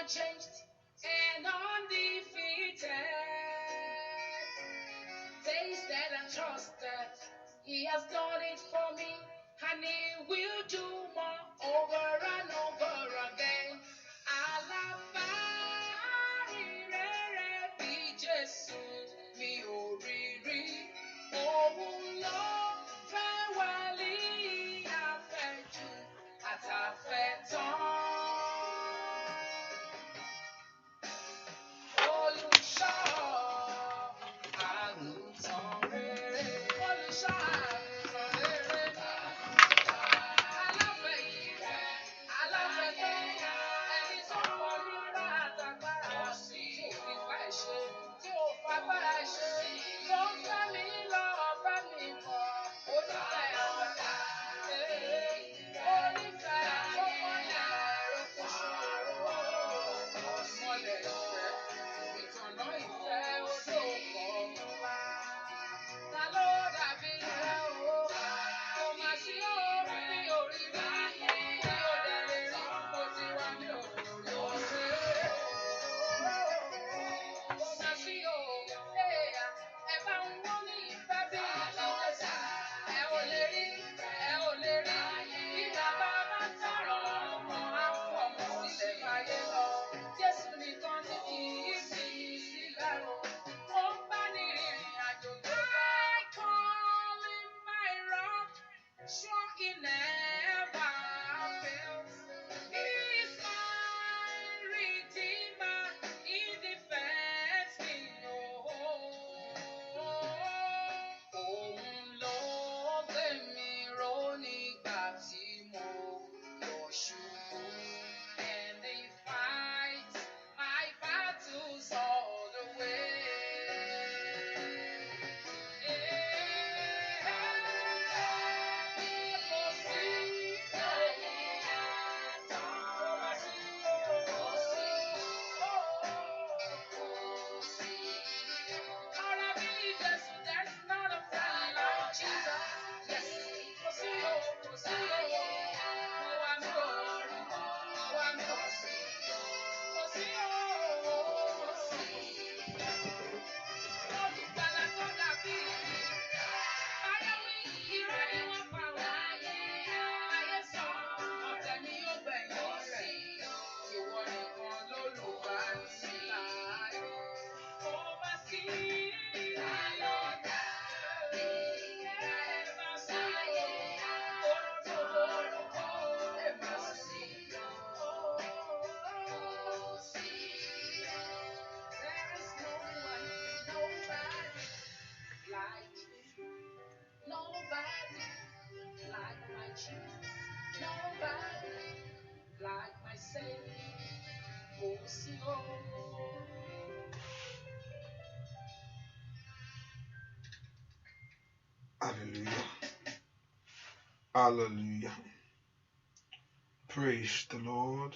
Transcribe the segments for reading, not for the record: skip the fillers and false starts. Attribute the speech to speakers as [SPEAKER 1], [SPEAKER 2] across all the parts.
[SPEAKER 1] unchanged and undefeated. Days that I trusted, He has done it for me, and He will do more over and over again. Alábàárìnrere bí Jésù mi ò rí rí. Òun ló fẹ́ wálé àfẹ́jù àtàfẹ́tán. Olùṣọ́ àgùntàn rere. Olùṣọ́ àgùntàn rere. Aláfẹ̀yìn rẹ̀, aláfẹ̀tán, ẹni tó mọ rírà àtàgbára tí ò fi gbà ṣe, tí ò fagbára ṣe, tó ń fẹ́ mi lọ, fẹ́ mi bọ̀, onífẹ̀ àgbàdá. Onífẹ̀ tó mọ́lẹ̀ rokoṣo, mọ́lẹ̀ ìfẹ́, ìtànná ìfẹ́ olóòkọ̀ wá. Ta ló dàbí rẹ̀ o? Kò mà sí orí mi ò rí rí, mi ò dẹ̀ lè rí, mo ti wá mi ò rí o. Kò mà sí o, ẹ bá ń wọ́n ní ìfẹ́ bí Jésù. Ẹ ò lè rí, ẹ ò lè rí. Bí bàbá bá fẹ́ràn ọmọ, á fọmọ sílẹ̀ fáyé lọ. Jésù nìkan ni kì í fi sílẹ̀ o. Ó ń bá ní rìnrìn àjò tó bá. I call him my rock, sure he never fails. He is my redeemer, he defends me, Òun ló gbé mi ró nígbà tí mo lọ ṣubú. And he fights my battles all the way. There's not a friend like Jesus. Yes, olùgbàlà tó dàbí ayé wí, irọ́ ni wọ́n pa wọ́n. Ayé sọ, ọ̀tẹ̀ ni ó gbẹ̀yìn rẹ̀. Ìwọ nìkan lolùgbàlà. Kò bá sí ayọ̀ dàbí ẹ má sí orúkọ ẹ má sí. There is no one, nobody like you. Nobody like my Jesus. Nobody like my Savior. Kò sí o.
[SPEAKER 2] Hallelujah. Hallelujah. Praise the Lord.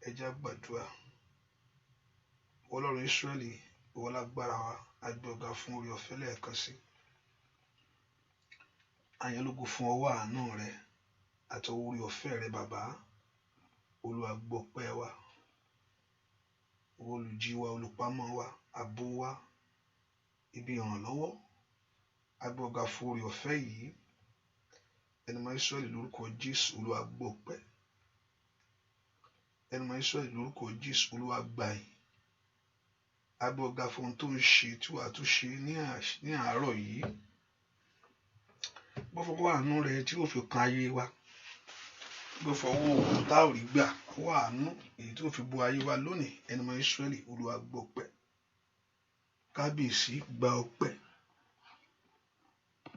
[SPEAKER 2] Ẹ jẹ́ á gbàdúrà. Ọlọ́run Ísírẹ́lì, ìwọ lágbára wa, a gbé ọ̀gá fún oore ọ̀fẹ́ lẹ́ẹ̀kan sí. A yìn ọ́ lógo fún ọwọ́ àánú rẹ àti oore ọ̀fẹ́ rẹ bàbá. Olúwa gbọpẹ́ wa. Olùjí wa, olùpamọ́ wa, ààbò wa, ibi ìrànlọ́wọ́. A gbé ọ̀gá fún oore ọ̀fẹ́ yìí. Ẹni mọ́ Ísírẹ́lì lórúkọ Jésù, Olúwa gbọpẹ́. Ẹni mọ́ Ísírẹ́lì lórúkọ Jésù, Olúwa gbà yìn. A gbé ọ̀gá fún ohun tó ń ṣe tí wàá tún ṣe ní àárọ̀ yìí. Bó fọwọ́ àánú rẹ tí ó fi kan ayé wa. Bó fọwọ́ òun tá ò rí gbà, ọwọ́ àánú èyí tí ó fi bo ayé wa lónìí. Ẹni mọ́ Ísírẹ́lì, Olúwa gbọpẹ́. Kábíyèsí gba ọpẹ́.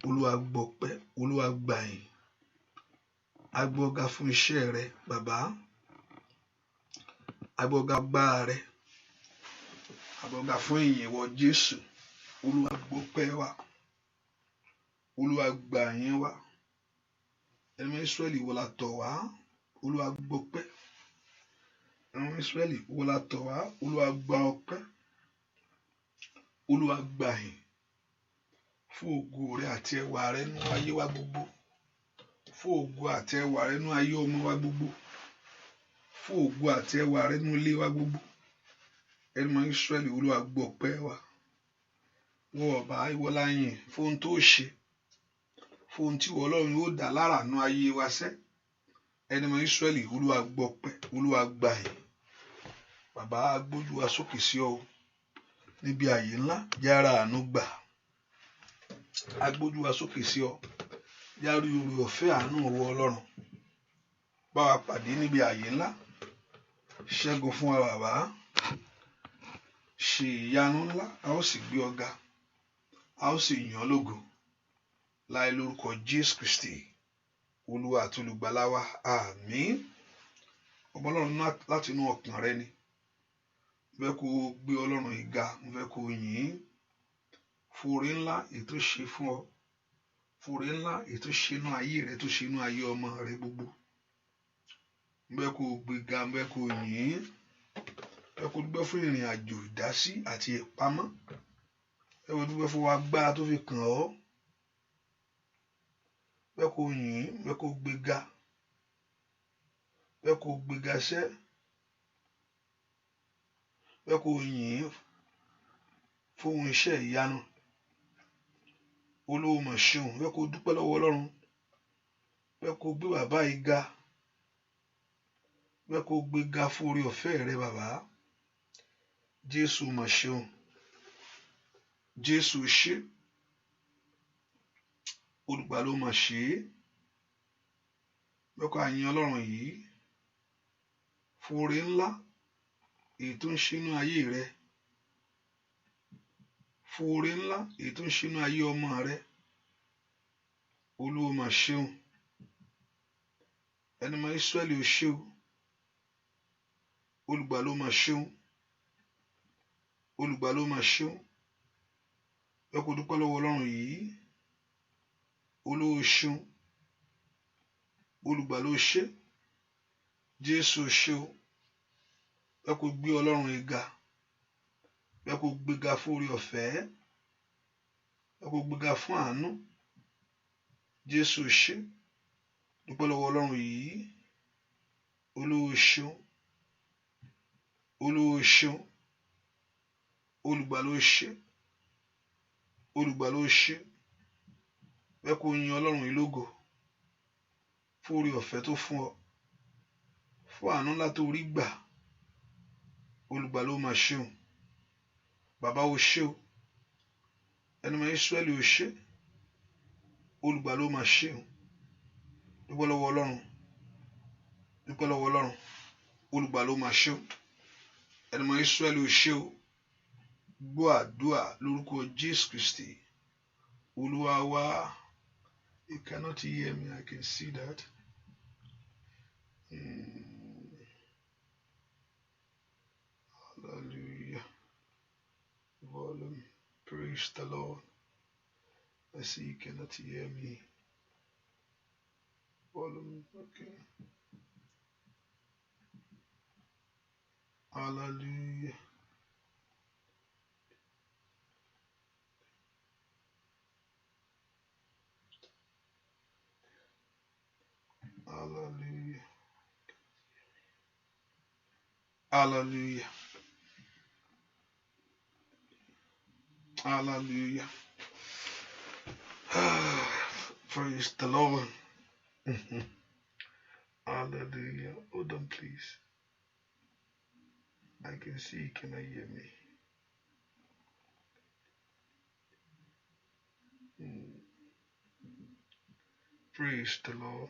[SPEAKER 2] Olúwa gbọpẹ́, Olúwa gbà yìn. A gbé ọ̀gá fún iṣẹ́ rẹ bàbá. A gbé ọ̀gá agbára rẹ. A gbé ọ̀gá fún ìyìn ìwọ Jésù. Olúwa gbọpẹ́ wa. Olúwa gbà yìn wa. Ẹni mọ́ Ísírẹ́lì, ìwọ la tọ̀ wá. Olúwa gbọpẹ́. Ẹni mọ́ Ísírẹ́lì, ìwọ la tọ̀ wá. Olúwa gba ọpẹ́. Olúwa gbà yìn. Fún ògo rẹ àti ẹwà rẹ nínú ayé wa gbogbo. Fún ògo àti ẹwà rẹ nínú ayé ọmọ wa gbogbo. fún ògo àti ẹwà rẹ nínú ilé wa gbogbo. Ẹni mọ Ísírẹ́lì, Olúwa gbọ́ ọpẹ́ wa. Wọ́n ọba ìwọlá yìn fún ohun tó ṣe, fún ohun tí ìwọ Ọlọ́run yóò dá lára nú ayé wa sẹ́. Ẹni mọ Ísírẹ́lì, Olúwa gbọ́ ọpẹ́, Olúwa gbà yìn. Bàbá agbójú wa sókè sí ọ níbi ààyè ńlá, yára àánú gbà. Agbójú wa sókè sí ọ, yára oore ọ̀fẹ́ àánú ọwọ́ Ọlọ́run. Bá wa pàdé níbi ààyè ńlá, ṣẹ́gun fún wa bàbá. Ṣe ìyanu ńlá, a ó sì gbé ọ ga, a ó sì yìn ọ́ lógo. Láì lórúkọ Jésù Kristi, Olúwa àti olùgbàlà wa, àmín. Ọmọ Ọlọ́run láti inú ọkàn rẹ ni. Mo fẹ́ kó gbé Ọlọ́run yìí ga, mo fẹ́ kó yìn ín fún oore ńlá èyí tó ṣe fún ọ, fún oore ńlá èyí tó ṣe inú ayé rẹ, tó ṣe inú ayé ọmọ rẹ gbogbo. Mo fẹ́ kó gbé ga, mo fẹ́ kó yìn ín, mo fẹ́ kó dúpẹ́ fún ìrìn àjò ìdásí àti ìpamọ́. Mo fẹ́ kó dúpẹ́ fún agbára tó fi kàn ọ́. Mo fẹ́ kó yìn ín, mo fẹ́ kó gbé ga, mo fẹ́ kó gbé ga sẹ́. Mo fẹ́ kó yìn ín fún ohun iṣẹ́ ìyanu. Olúwa mà ṣeun. Mo fẹ́ kó dúpẹ́ lọ́wọ́ Ọlọ́run. Mo fẹ́ kó gbé bàbá yìí ga. Mo fẹ́ kó gbé ga fún oore ọ̀fẹ́ rẹ bàbá. Jésù mà ṣeun. Jésù ṣe. Olùgbàlà ló mà ṣe é. Mo fẹ́ kó yìn Ọlọ́run yìí fún oore ńlá èyí tó ń ṣe inú ayé rẹ, fún oore ńlá èyí tó ń ṣe inú ayé ọmọ rẹ. Olúwa mà ṣeun. Ẹni mọ Ísírẹ́lì ò ṣe o. Olùgbàlà ló mà ṣeun. Olùgbàlà ló mà ṣeun. Ẹ kò dúpẹ́ lọ́wọ́ Ọlọ́run yìí. Olúwa ṣeun. Olùgbàlà ló ṣe. Jésù ṣe o. Ẹ kò gbé Ọlọ́run yìí ga. Ẹ kò gbé ga fún oore ọ̀fẹ́. Ẹ kò gbé ga fún àánú. Jésù ṣe. Dúpẹ́ lọ́wọ́ Ọlọ́run yìí. Olúwa ṣeun. Olúwa ṣeun. Olùgbàlà ló ṣe. Olùgbàlà ló ṣe. Ẹ kò yìn Ọlọ́run yìí lógo fún oore ọ̀fẹ́ tó fún ọ, fún àánú ńlá tó rí gbà. Olùgbàlà ló mà ṣeun. Bàbá o ṣe o. Ẹni mọ Ísírẹ́lì o ṣe. Olùgbàlà ló mà ṣeun. Dúpẹ́ lọ́wọ́ Ọlọ́run. Dúpẹ́ lọ́wọ́ Ọlọ́run. Olùgbàlà ló mà ṣeun. Ẹni mọ Ísírẹ́lì o ṣe o. Gbọ́ àdúrà lórúkọ Jésù Kristi. Olúwa wa. You cannot hear me, I can see that. Hallelujah. Volume. Praise the Lord. I see you cannot hear me. Volume. Okay. Hallelujah. Hallelujah. Hallelujah. Hallelujah. Praise the Lord. Hallelujah. Hold on, please. I can see you cannot hear me. Praise the Lord.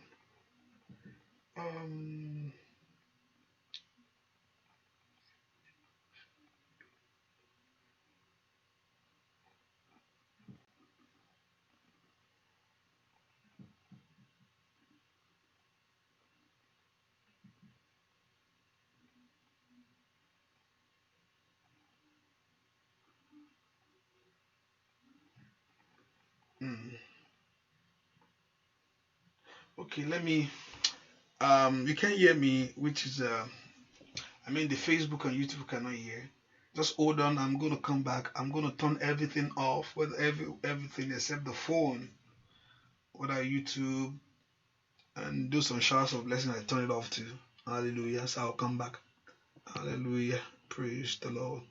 [SPEAKER 2] Okay, let me, you can hear me, which is, I mean the Facebook and YouTube cannot hear. Just hold on, I'm going to come back. I'm going to turn everything off, with everything except the phone, whether YouTube, and do some showers of blessing, I turn it off too. Hallelujah. So I'll come back. Hallelujah. Praise the Lord.